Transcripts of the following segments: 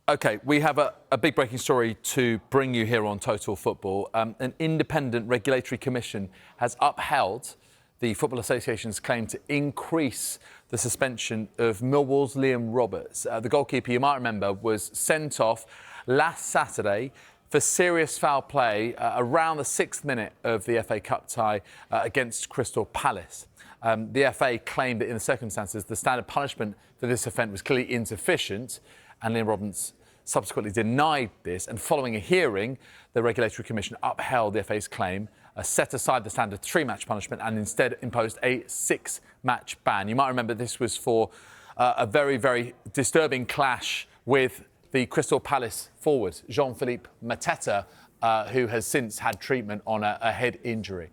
OK, we have a big breaking story to bring you here on Total Football. An independent regulatory commission has upheld the Football Association's claim to increase the suspension of Millwall's Liam Roberts. The goalkeeper, you might remember, was sent off last Saturday for serious foul play around the 6th minute of the FA Cup tie against Crystal Palace. The FA claimed that in the circumstances, the standard punishment for this offence was clearly insufficient, and Liam Roberts subsequently denied this. And following a hearing, the Regulatory Commission upheld the FA's claim, set aside the standard 3-match punishment and instead imposed a 6-match ban. You might remember this was for a very, very disturbing clash with the Crystal Palace forward, Jean-Philippe Mateta, who has since had treatment on a head injury.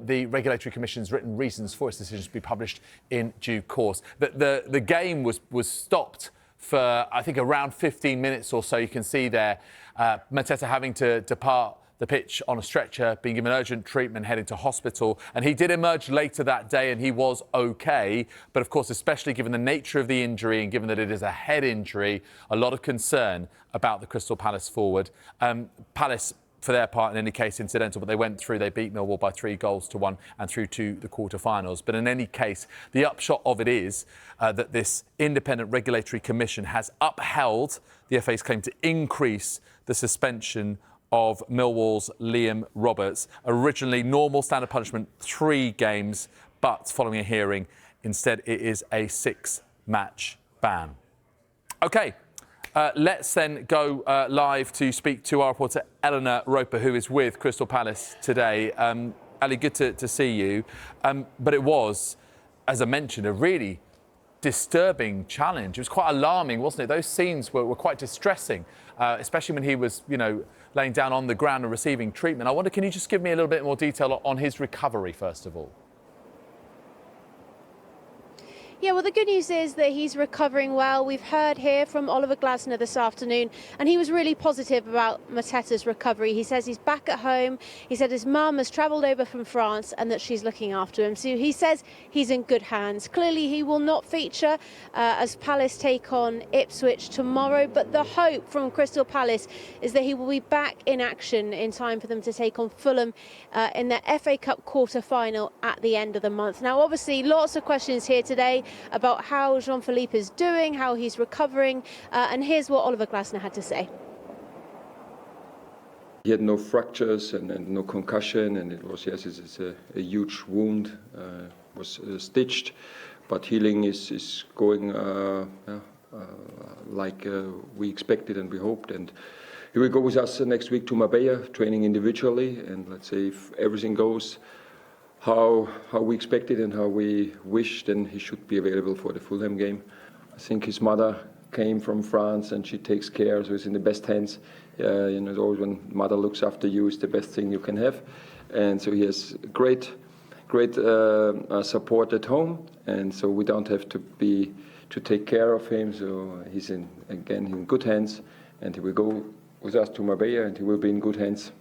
The Regulatory Commission's written reasons for its decision to be published in due course. The game was stopped for, I think, around 15 minutes or so. You can see there Mateta having to depart the pitch on a stretcher, being given urgent treatment, heading to hospital. And he did emerge later that day and he was OK. But of course, especially given the nature of the injury and given that it is a head injury, a lot of concern about the Crystal Palace forward. Palace, for their part, in any case, incidental, but they went through, they beat Millwall by 3-1 and through to the quarter-finals. But in any case, the upshot of it is that this independent regulatory commission has upheld the FA's claim to increase the suspension of Millwall's Liam Roberts. Originally, normal standard punishment, 3 games, but following a hearing, instead it is a 6-match ban. OK. Let's then go live to speak to our reporter Eleanor Roper, who is with Crystal Palace today. Ali, good to see you. But it was, as I mentioned, a really disturbing challenge. It was quite alarming, wasn't it? Those scenes were quite distressing, especially when he was, laying down on the ground and receiving treatment. I wonder, can you just give me a little bit more detail on his recovery, first of all? Yeah, well, the good news is that he's recovering well. We've heard here from Oliver Glasner this afternoon, and he was really positive about Mateta's recovery. He says he's back at home. He said his mum has travelled over from France and that she's looking after him. So he says he's in good hands. Clearly, he will not feature as Palace take on Ipswich tomorrow, but the hope from Crystal Palace is that he will be back in action in time for them to take on Fulham in their FA Cup quarter-final at the end of the month. Now, obviously, lots of questions here today about how Jean-Philippe is doing, how he's recovering, and here's what Oliver Glasner had to say. He had no fractures and no concussion, and it was, yes, it's a huge wound, was stitched, but healing is going like we expected and we hoped. And he will go with us next week to Marbella, training individually, and let's say if everything goes how we expected and how we wished, then he should be available for the Fulham game. I think his mother came from France and she takes care, so he's in the best hands. It's always when mother looks after you, is the best thing you can have. And so he has great support at home, and so we don't have to take care of him. So he's in good hands, and he will go with us to Marbella, and he will be in good hands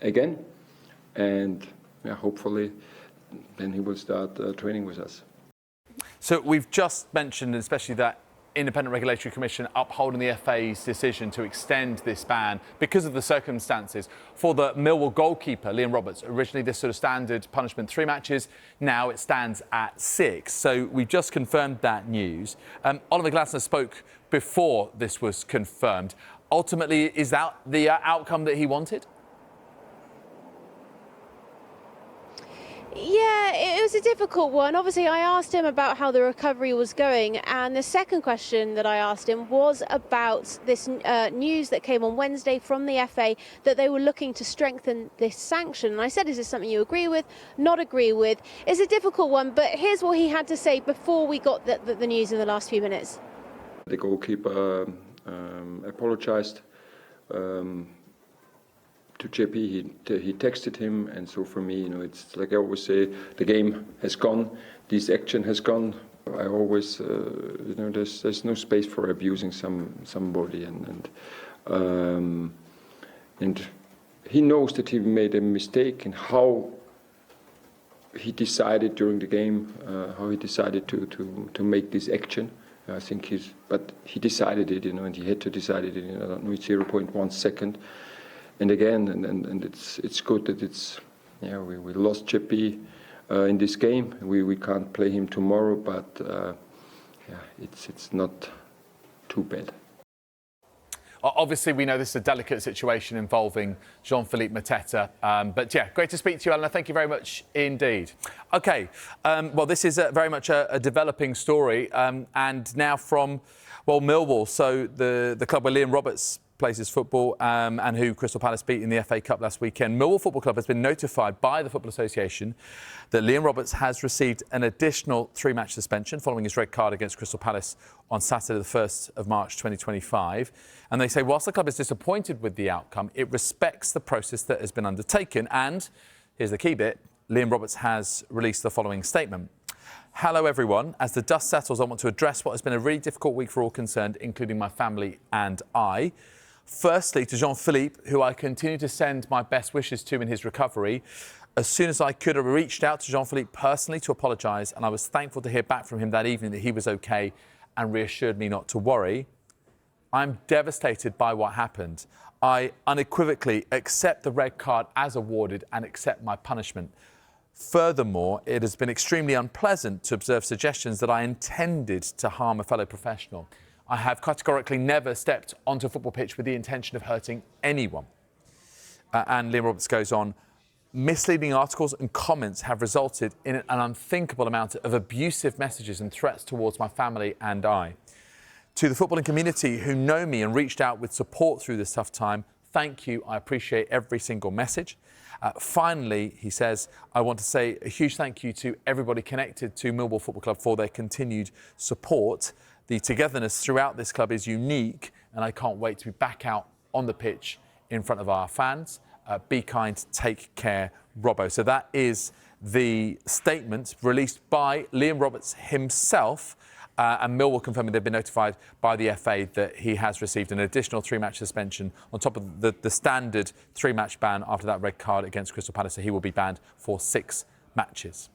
again. And hopefully then he will start training with us. So we've just mentioned, especially that independent regulatory commission upholding the FA's decision to extend this ban because of the circumstances for the Millwall goalkeeper, Liam Roberts. Originally, this sort of standard punishment, 3 matches. Now it stands at 6. So we've just confirmed that news. Oliver Glasner spoke before this was confirmed. Ultimately, is that the outcome that he wanted? Yeah, it was a difficult one. Obviously, I asked him about how the recovery was going, and the second question that I asked him was about this news that came on Wednesday from the FA that they were looking to strengthen this sanction. And I said, is this something you agree with, not agree with? It's a difficult one, but here's what he had to say before we got the news in the last few minutes. The goalkeeper apologized to JP. He texted him, and so for me, it's like I always say, the game has gone, this action has gone. I always, there's no space for abusing somebody, and he knows that he made a mistake in how he decided during the game, how he decided to make this action. I think but he decided it, and he had to decide it in, I don't know, 0.1 second. And again, and it's good that we lost Jeppe in this game. We can't play him tomorrow, but it's not too bad. Obviously, we know this is a delicate situation involving Jean-Philippe Mateta. But yeah, great to speak to you, Eleanor. Thank you very much indeed. OK, well, this is very much a developing story. And now from, well, Millwall. So the club where Liam Roberts plays his football and who Crystal Palace beat in the FA Cup last weekend. Millwall Football Club has been notified by the Football Association that Liam Roberts has received an additional 3-match suspension following his red card against Crystal Palace on Saturday the 1st of March 2025. And they say whilst the club is disappointed with the outcome, it respects the process that has been undertaken. And here's the key bit, Liam Roberts has released the following statement. Hello everyone, as the dust settles, I want to address what has been a really difficult week for all concerned, including my family and I. Firstly, to Jean-Philippe, who I continue to send my best wishes to in his recovery. As soon as I could, I reached out to Jean-Philippe personally to apologise, and I was thankful to hear back from him that evening that he was OK and reassured me not to worry. I'm devastated by what happened. I unequivocally accept the red card as awarded and accept my punishment. Furthermore, it has been extremely unpleasant to observe suggestions that I intended to harm a fellow professional. I have categorically never stepped onto a football pitch with the intention of hurting anyone. And Liam Roberts goes on, misleading articles and comments have resulted in an unthinkable amount of abusive messages and threats towards my family and I. To the footballing community who know me and reached out with support through this tough time, thank you. I appreciate every single message. Finally, he says, I want to say a huge thank you to everybody connected to Millwall Football Club for their continued support. The togetherness throughout this club is unique, and I can't wait to be back out on the pitch in front of our fans. Be kind, take care, Robbo. So that is the statement released by Liam Roberts himself. And Millwall confirming they've been notified by the FA that he has received an additional 3-match suspension on top of the standard 3-match ban after that red card against Crystal Palace. So he will be banned for 6 matches.